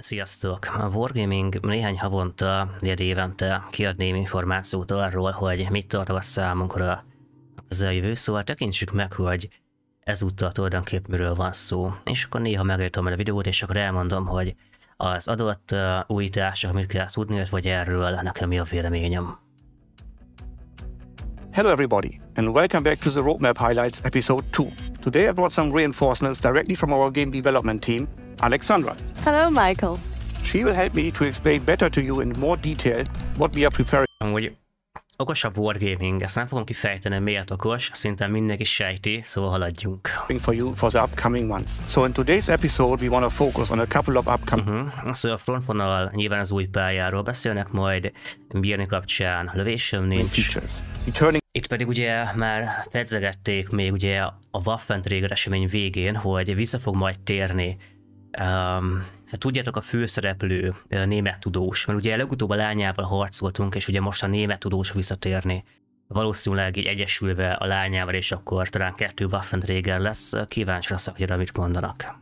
Sziasztok! A Wargaming néhány havonta, évente kiad némi információt arról, hogy mit tartogat számunkra a közeljövő, szóval tekintsük meg, hogy ezúttal tulajdonképpen miről van szó. És akkor néha megírtam el a videót, és akkor elmondom, hogy az adott újítások, mit kell tudni, vagy erről nekem mi a véleményem. Hello everybody, and welcome back to the Roadmap Highlights episode 2. Today I brought some reinforcements directly from our game development team, Alexandra. Hello Michael. She will help me to explain better to you in more detail what we are preparing. Amúgy okosabb Wargaming, ezt nem fogom kifejteni, miért okos, szinte mindenki sejti, szóval haladjunk. For you for the upcoming months. So in today's episode we want to focus on a couple of upcoming... Szóval a Frontvonal nyilván az új pályáról beszélnek majd, bírni kapcsán lövésöm nincs. Itt pedig ugye már pedzegették még ugye a Waffenträger esemény végén, hogy vissza fog majd térni. Tudjátok, a főszereplő német tudós, mert ugye legutóbb a lányával harcoltunk, és ugye most a német tudós visszatérni. Valószínűleg így egyesülve a lányával, és akkor talán 2 Waffenträger lesz. Kíváncsi leszek, hogy erre mit mondanak.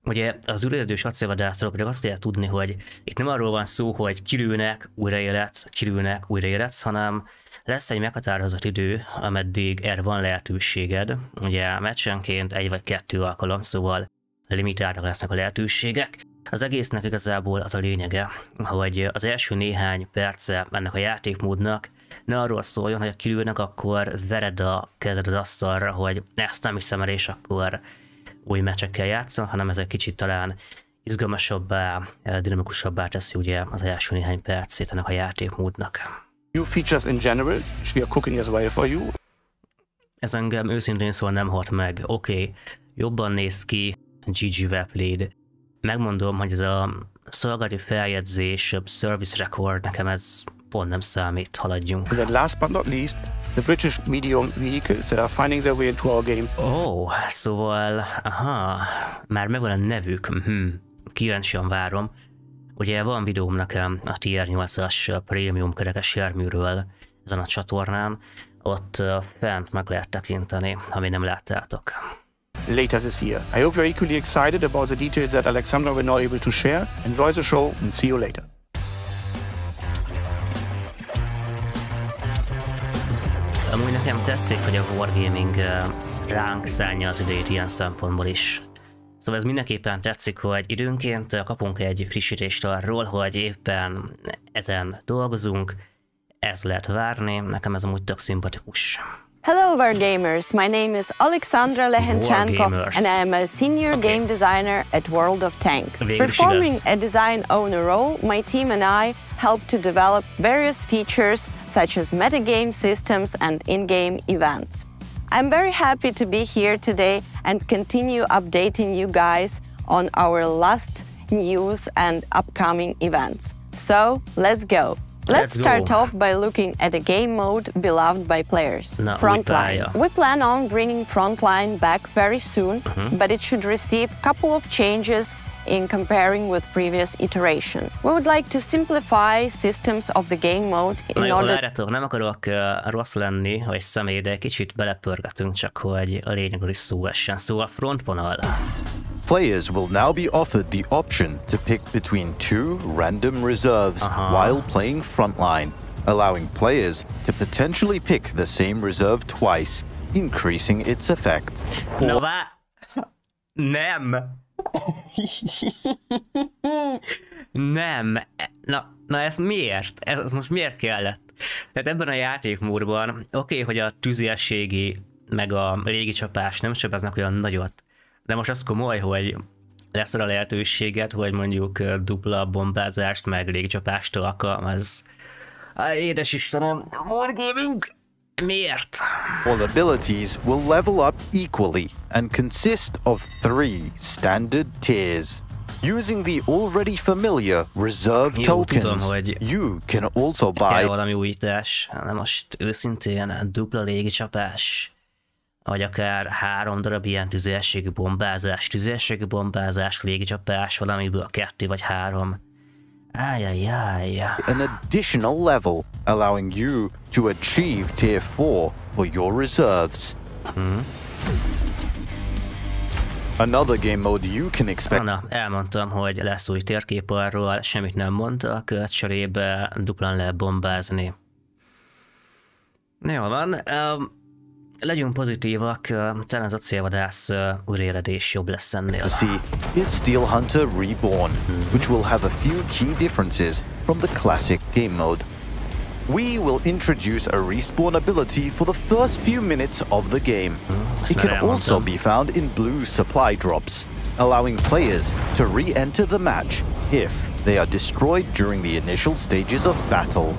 Ugye az űrlédős acélvadászról pedig azt kell tudni, hogy itt nem arról van szó, hogy kilőnek, újraéletsz, hanem lesz egy meghatározott idő, ameddig erre van lehetőséged. Ugye meccsenként 1 vagy 2 alkalom, szóval limitáltak lesznek a lehetőségek. Az egésznek igazából az a lényege, hogy az első néhány perce ennek a játékmódnak ne arról szóljon, hogy ha kilőnek, akkor vered a kezed az asztalra, hogy ezt nem hiszem el, és akkor új meccsekkel játszol, hanem ez egy kicsit talán izgalmasabbá, dinamikusabbá teszi ugye az első néhány percét ennek a játékmódnak. New features in general, which we are cooking as well for you. Ez engem őszintén szóval nem hat meg. Oké, jobban néz ki, GG Weblead. Megmondom, hogy ez a szolgálati feljegyzés, service record, nekem ez pont nem számít, haladjunk. And then last but not least, the British medium vehicles that are finding their way into our game. Szóval, már megvan a nevük, kíváncsian várom. Ugye van videóm nekem a Tier 8-as prémium kerekes járműről ezen a csatornán, ott fent meg lehet tekinteni, ha még nem láttátok. Later this year. I hope you're equally excited about the details that Alexandra will now able to share. Enjoy the show and see you later. Amúgy nekem tetszik, hogy a Wargaming ránk szánja az idejét ilyen szempontból is. Szóval ez mindenképpen tetszik, hogy időnként kapunk egy frissítést arról, hogy éppen ezen dolgozunk, ez lehet várni, nekem ez amúgy tök szimpatikus. Hello Wargamers, my name is Alexandra Lehenchenko and I am a senior game designer at World of Tanks. Performing a design owner role, my team and I help to develop various features such as metagame systems and in-game events. I'm very happy to be here today and continue updating you guys on our last news and upcoming events. So, let's go! Let's start off by looking at a game mode beloved by players, Frontline. We plan on bringing Frontline back very soon, but it should receive a couple of changes in comparing with previous iteration. We would like to simplify systems of the game mode in order... Várjátok, nem akarok rossz lenni, vagy személy, de kicsit belepörgetünk csak, hogy a lényegről is szó essen. Szóval Frontvonal. Players will now be offered the option to pick between 2 random reserves while playing Frontline, allowing players to potentially pick the same reserve twice, increasing its effect. Nem! Nem! Na ez miért? Ez most miért kellett? Tehát ebben a játékmódban oké, hogy a tüzérségi meg a légicsapás nem sebeznek olyan nagyot, de most az komoly, hogy lesz a lehetőséget, hogy mondjuk dupla bombázást meg légicsapást alkalmaz. Édes Istenem, Wargaming! Miért? All abilities will level up equally and consist of 3 standard tiers. Using the already familiar reserve tokens, you can also buy... valami újítás, de most őszintén dupla légicsapás, vagy akár 3 darab ilyen tüzérségi bombázás, légicsapás, valamiből 2 vagy 3. An additional level, allowing you to achieve Tier 4 for your reserves. Another game mode you can expect. Na, elmondtam, hogy lesz új térkép arról, semmit nem mondtak, cserébe duplán lehet bombázni. Jól van, legyünk pozitívak, talán az acélvadász újraéledés jobb lesz ennél. To see is Steel Hunter Reborn, which will have a few key differences from the classic game mode. We will introduce a respawn ability for the first few minutes of the game. It can also be found in blue supply drops, allowing players to re-enter the match if they are destroyed during the initial stages of battle.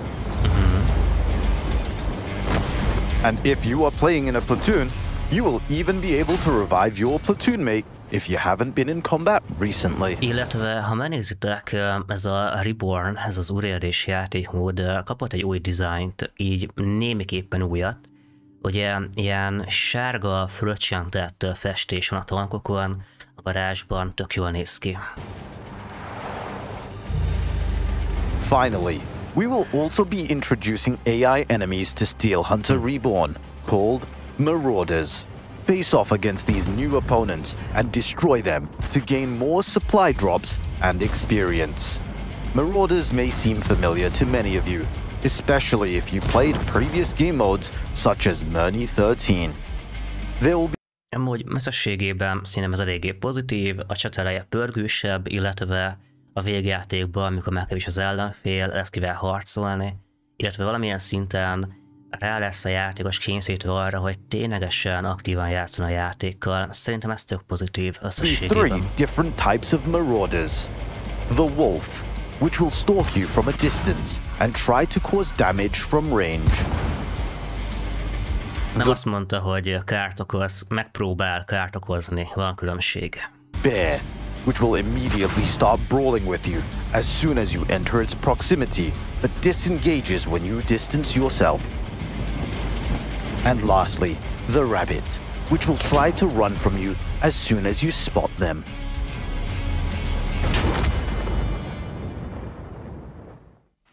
And if you are playing in a platoon, you will even be able to revive your platoon mate if you haven't been in combat recently. Illetve, ha megnézitek, ez a Reborn, ez az újraéledés játékmód kapott egy új dizájnt, így némiképpen újat. Ugye ilyen sárga, fröccsentett festés van a tankokon, a garázsban tök jól néz ki. Finally, we will also be introducing AI enemies to Steel Hunter Reborn, called Marauders. Face off against these new opponents and destroy them to gain more supply drops and experience. Marauders may seem familiar to many of you, especially if you played previous game modes such as MrScheff. There will be Amúgy összességében szerintem ez eléggé pozitív, a csateleje pörgősebb, illetve a végjátékban, amikor megkevés az ellenfél, lesz kivel harcolni, illetve valamilyen szinten rá lesz a játékos kényszerítve arra, hogy ténylegesen aktívan játszon a játékkal. Szerintem ez tök pozitív összességében. Three different types of marauders. The wolf, which will stalk you from a distance and try to cause damage from range. Nem azt mondta, hogy kárt okoz, megpróbál kárt okozni, van különbség. Bear, which will immediately start brawling with you as soon as you enter its proximity, but disengages when you distance yourself. And lastly, the rabbit, which will try to run from you as soon as you spot them.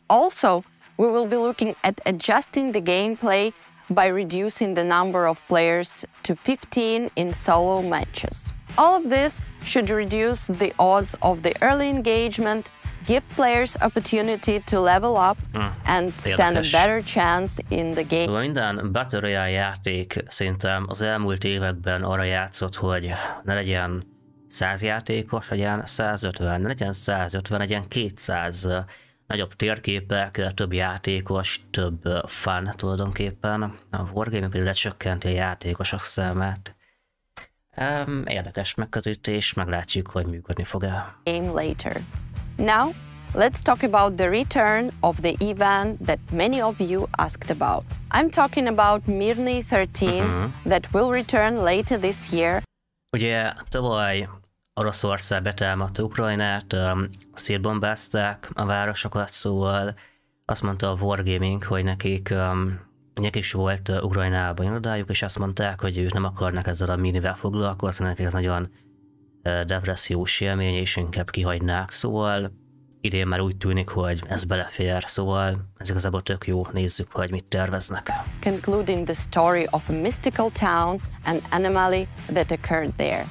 Also, we will be looking at adjusting the gameplay by reducing the number of players to 15 in solo matches. All of this should reduce the odds of the early engagement, give players opportunity to level up and stand a better chance in the game. Minden Battle Royale játék szerintem az elmúlt években arra játszott, hogy ne legyen 100 játékos, legyen 150, ne legyen 150, legyen 200, nagyobb térképek, több játékos, több fun tulajdonképpen. A Wargaming pedig lecsökkenti a játékosok számát. Érdekes megközelítés, meglátjuk, hogy működni fog-e. Game later. Now, let's talk about the return of the event that many of you asked about. I'm talking about MrScheff that will return later this year. Ugye tavaly Oroszország betámadta Ukrajnát, szétbombázták a városokat, szóval azt mondta a Wargaming, hogy nekik is volt Ukrajnában irodájuk, és azt mondták, hogy ők nem akarnak ezzel a minivel foglalkozni, nekik ez nagyon depressziós élmény, és inkább kihagynák, szóval idén már úgy tűnik, hogy ez belefér, szóval ez igazából tök jó, nézzük, hogy mit terveznek. Concluding the story of a mystical town and anomaly that occurred there.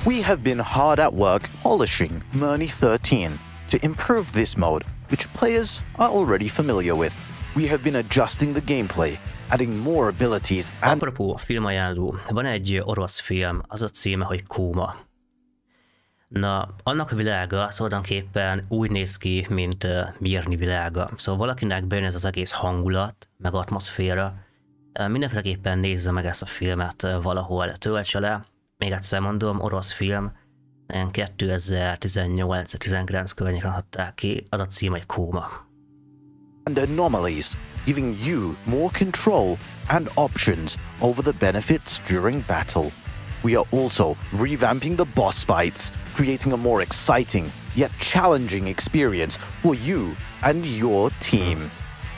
We have been hard at work polishing MrScheff to improve this mode, which players are already familiar with. We have been adjusting the gameplay, adding more abilities and... Apropó filmajánló, van egy orosz film, az a címe, hogy Kóma. Na, annak a világa tulajdonképpen úgy néz ki, mint Mirni világa. Szóval valakinek bejön ez az egész hangulat, meg atmoszféra. Mindenféleképpen nézze meg ezt a filmet valahol, töltse le. Még egyszer mondom, orosz film, 2018-19 környéken adták ki, az a cím, hogy Kóma. And anomalies, giving you more control and options over the benefits during battle. We are also revamping the boss fights, creating a more exciting yet challenging experience for you and your team.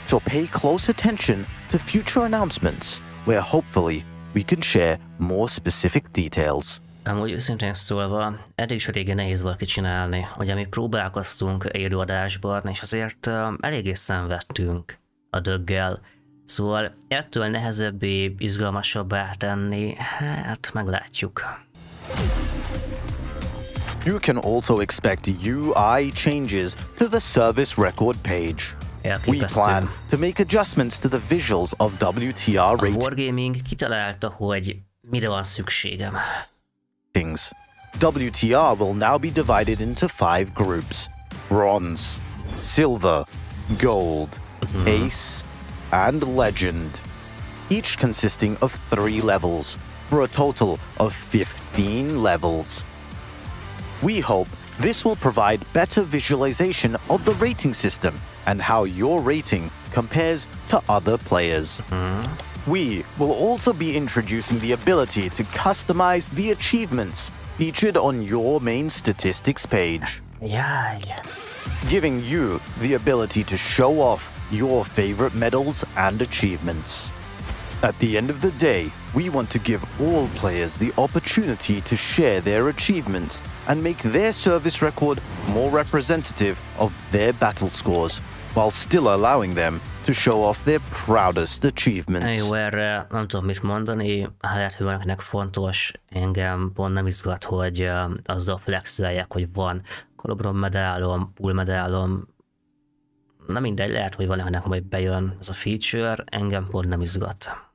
So pay close attention to future announcements, where hopefully we can share more specific details. Amúgy őszintén szólva, eddig is eléggé nehéz valaki csinálni. Ugye mi próbálkoztunk élőadásban, és azért eléggé szenvedtünk a döggel. Szóval ettől nehezebbé, izgalmasabbá tenni, hát meglátjuk. You can also expect UI changes to the service record page. We plan to make adjustments to the visuals of WTR ratings. A Wargaming kitalálta, hogy mire van szükségem. WTR will now be divided into 5 groups: Bronze, Silver, Gold, Ace, and Legend, each consisting of 3 levels, for a total of 15 levels. We hope this will provide better visualization of the rating system and how your rating compares to other players. We will also be introducing the ability to customize the achievements featured on your main statistics page, giving you the ability to show off your favorite medals and achievements. At the end of the day, we want to give all players the opportunity to share their achievements and make their service record more representative of their battle scores, while still allowing them to show off their proudest achievements. Jó, erre nem tudom mit mondani, lehet, hogy valakinek fontos, engem pont nem izgat, hogy azzal flexeljek, hogy van kolobron medálom, pool medálom, na mindegy, lehet, hogy valakinek majd bejön ez a feature, engem pont nem izgat.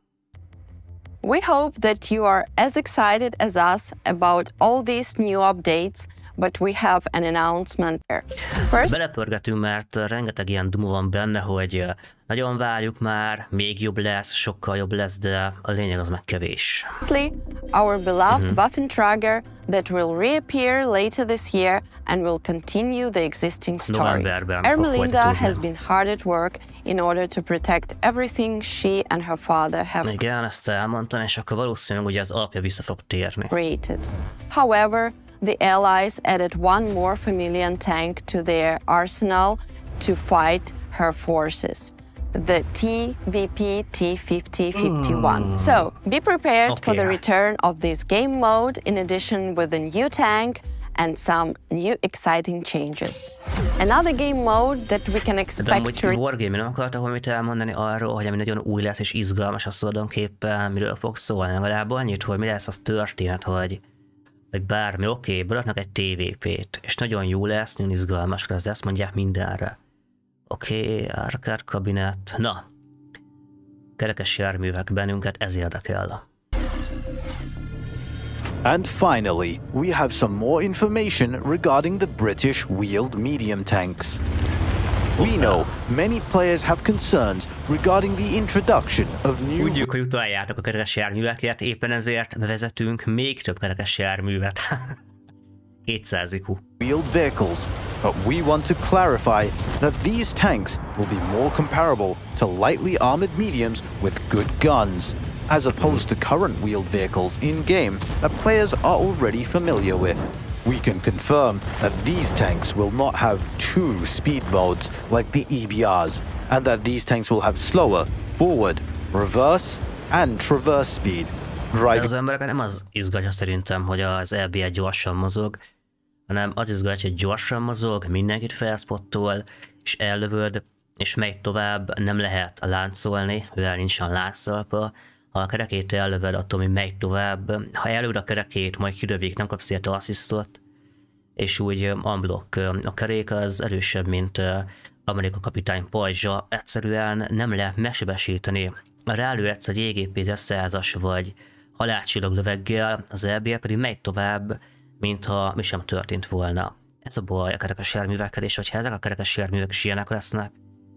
We hope that you are as excited as us about all these new updates, but we have an announcement there. First, belepörgetünk, mert rengeteg ilyen dumu van benne, hogy nagyon várjuk már, még jobb lesz, sokkal jobb lesz, de a lényeg az meg kevés. Our beloved Waffenträger that will reappear later this year and will continue the existing story. Ermelinda has been hard at work in order to protect everything she and her father have Igen, ezt elmondtam, és akkor valószínűleg ugye az apja vissza fog térni. Created. However, the Allies added one more familiar tank to their arsenal to fight her forces, the TVP T5051. So, be prepared for the return of this game mode in addition with a new tank and some new exciting changes. Another game mode that we can expect to... Wargaming nem akarta valamit elmondani arról, hogy ami nagyon új lesz és izgalmas, az tulajdonképpen miről fog szólni, legalább annyit, hogy mi lesz az történet, hogy bármi, oké, beraknak egy TVP-t, és nagyon jó lesz, nagyon izgalmas lesz, ezt mondják mindenre. Oké, arcade kabinet, na, kerekes járművek, bennünket ez érdekel. And finally, we have some more information regarding the British wheeled medium tanks. We know many players have concerns regarding the introduction of new... Tudjuk, hogy utoljátok a kerekes járműveket, éppen ezért vezetünk még több kerekes járművet. 200 IQ. Wheeled vehicles, but we want to clarify that these tanks will be more comparable to lightly armored mediums with good guns, as opposed to current wheeled vehicles in-game that players are already familiar with. We can confirm that these tanks will not have 2 speed modes like the EBRs, and that these tanks will have slower, forward, reverse, and traverse speed. Az embereket nem az izgatja szerintem, hogy az LB1 gyorsan mozog, hanem az izgatja, hogy gyorsan mozog, mindenkit felspottol, és ellövöd, és megy tovább, nem lehet láncolni, mivel nincsen láncszalpa. Ha a kerekét ellöved, attól mi megy tovább. Ha előd a kerekét, majd kilövik, nem kapsz érte asszisztot, és úgy unblock. A kerék az erősebb, mint Amerika kapitány pajzsa, egyszerűen nem lehet megsebesíteni. Rálőhetsz egy EGP 100-as vagy halálcsillag löveggel, az LBL pedig megy tovább, mintha mi sem történt volna. Ez a baj a kerekes járművekkel, és hogyha ezek a kerekes járművek is ilyenek lesznek,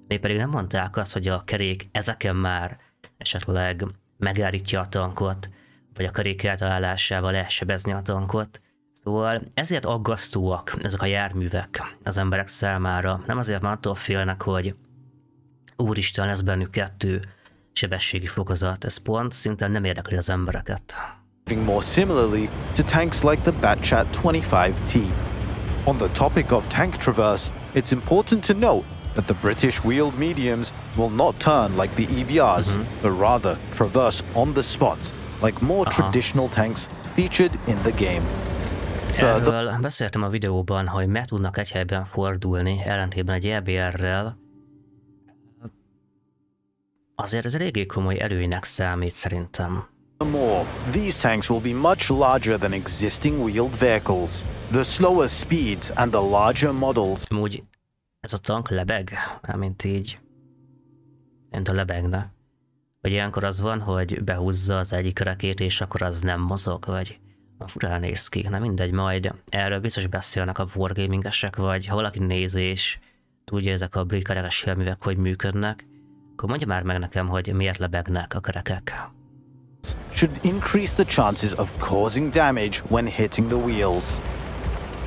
még pedig nem mondták azt, hogy a kerék ezeken már esetleg megállítja a tankot, vagy a kerék eltalálásával lehet sebezni a tankot. Szóval ezért aggasztóak ezek a járművek az emberek számára. Nem azért, mert attól félnek, hogy úristen, lesz bennük 2 sebességi fokozat. Ez pont szinte nem érdekli az embereket. More similarly to tanks like the Batchat 25T. On the topic of tank traverse, it's important to note that the British wheeled mediums will not turn like the EBRs, but rather traverse on the spot, like more traditional tanks featured in the game. Erről beszéltem a videóban, hogy meg tudnak egy helyben fordulni, ellentétben egy EBR-rel. azért ez eléggé komoly erőnek számít szerintem. More, these tanks will be much larger than existing wheeled vehicles. The slower speeds and the larger models. Amúgy ez a tank lebeg, mint így, mint a lebegne. Vagy ilyenkor az van, hogy behúzza az egyik kerekét, és akkor az nem mozog, vagy furán néz ki. Na mindegy, majd erről biztos beszélnek a wargamingesek, vagy ha valaki nézi és tudja ezek a brit kerekes járművek, hogy működnek, akkor mondja már meg nekem, hogy miért lebegnek a kerekek. Should increase the chances of causing damage when hitting the wheels.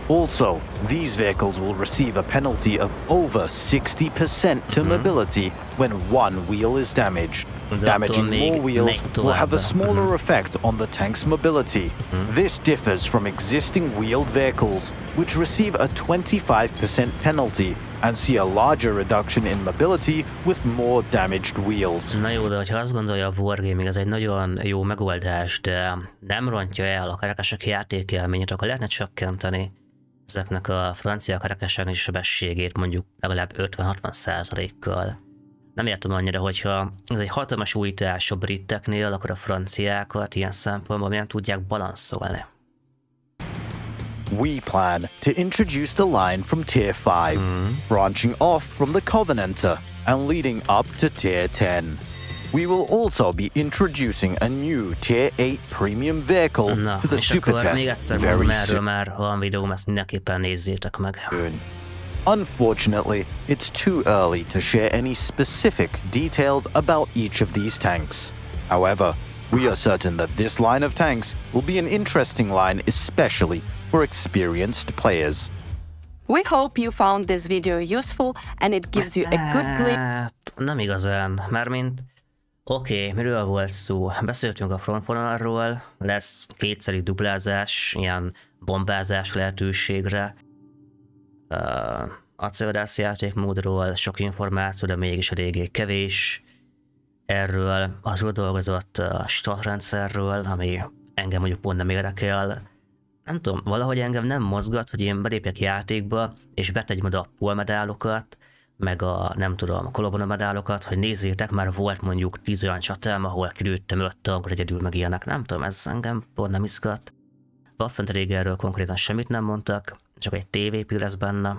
Also, these vehicles will receive a penalty of over 60% to mobility when one wheel is damaged. Damaging more wheels will have a smaller effect on the tank's mobility. This differs from existing wheeled vehicles, which receive a 25% penalty and see a larger reduction in mobility with more damaged wheels. Na jó, de hogyha azt gondolja a wargaming, ez egy nagyon jó megoldás, de nem rontja el a kerekesek játékélményét, akkor lehetne csökkenteni ezeknek a francia kerekesen is sebességét mondjuk legalább 50-60%-kal. Nem értem annyira, hogyha ez egy hatalmas újítás a briteknél, akkor a franciákat ilyen szempontból nem tudják balanszolni. We plan to introduce the line from Tier 5, branching off from the Covenanter and leading up to Tier 10. We will also be introducing a new Tier 8 premium vehicle to the super test very soon. Már van videóm, ezt mindenképpen nézzétek meg. Unfortunately, it's too early to share any specific details about each of these tanks. However, we are certain that this line of tanks will be an interesting line, especially for experienced players. We hope you found this video useful and it gives you a good glimpse. Nem igazán, mármint oké, miről volt szó? Beszéltünk a frontvonalról, lesz kétszeri duplázás, ilyen bombázás lehetőségre. Acélvadász játékmódról sok információ, de mégis eléggé kevés. Erről azról dolgozott a statrendszerről, ami engem mondjuk pont nem érdekel. Nem tudom, valahogy engem nem mozgat, hogy én belépjek játékba, és betegyem oda a polmedálokat, meg a, nem tudom, a kolobonomedálokat, hogy nézzétek, már volt mondjuk 10 olyan csatám, ahol kilőttem 5 tankot egyedül meg ilyenek. Nem tudom, ez engem pont nem izgat. Waffenträgerről konkrétan semmit nem mondtak, csak egy TVP lesz benne.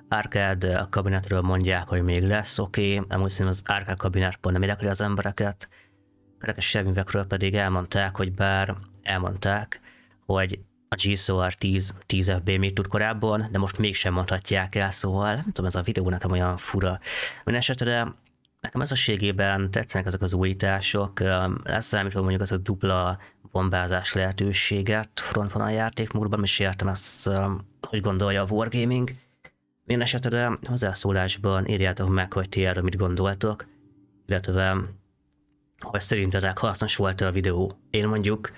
Arcade kabinetről mondják, hogy még lesz, oké. Amúgy szerintem az Arcade kabinet pont nem érdekli az embereket. Kerekes járművekről pedig elmondták, hogy bár elmondták, hogy a GSOR 10 FB még tud korábban, de most mégsem mondhatják el, szóval nem tudom, ez a videó nekem olyan fura. Mindenesetre nekem összességében tetszenek ezek az újítások, leszámítva mondjuk az a dupla bombázás lehetőséget frontvonal játékmódban, is értem ezt, hogy gondolja a wargaming. Mindenesetre hozzászólásban írjátok meg, hogy ti erről mit gondoltok, illetve hogy szerintetek hasznos volt a videó. Én mondjuk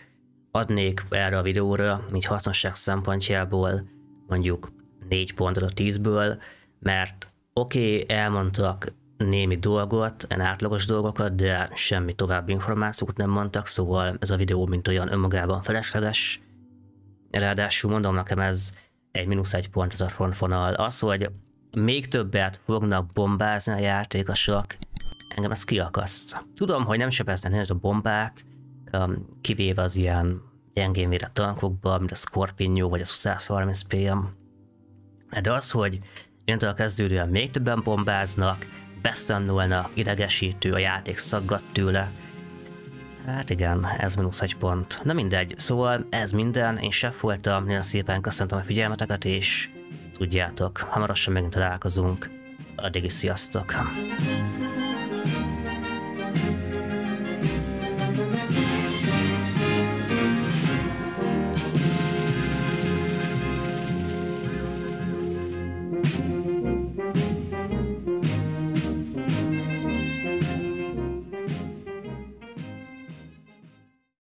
adnék erre a videóra, így hasznosság szempontjából mondjuk 4 pontot a 10-ből, mert oké, elmondtak némi dolgot, átlagos dolgokat, de semmi további információt nem mondtak, szóval ez a videó mint olyan önmagában felesleges. Ráadásul mondom nekem ez egy -1 pont ez a frontvonal. Az, hogy még többet fognak bombázni a játékosok, engem ez kiakaszt. Tudom, hogy nem sebeznek a bombák, kivéve az ilyen gyengén védett tankokba, mint a Scorpio vagy a 130 PM. De az, hogy innentől kezdődően még többen bombáznak, besztannolnak, idegesítő, a játék szaggat tőle. Hát igen, ez -1 pont. Na mindegy, szóval ez minden, én Scheff voltam, nagyon szépen köszöntöm a figyelmeteket, és tudjátok, hamarosan megint találkozunk. Addig is sziasztok!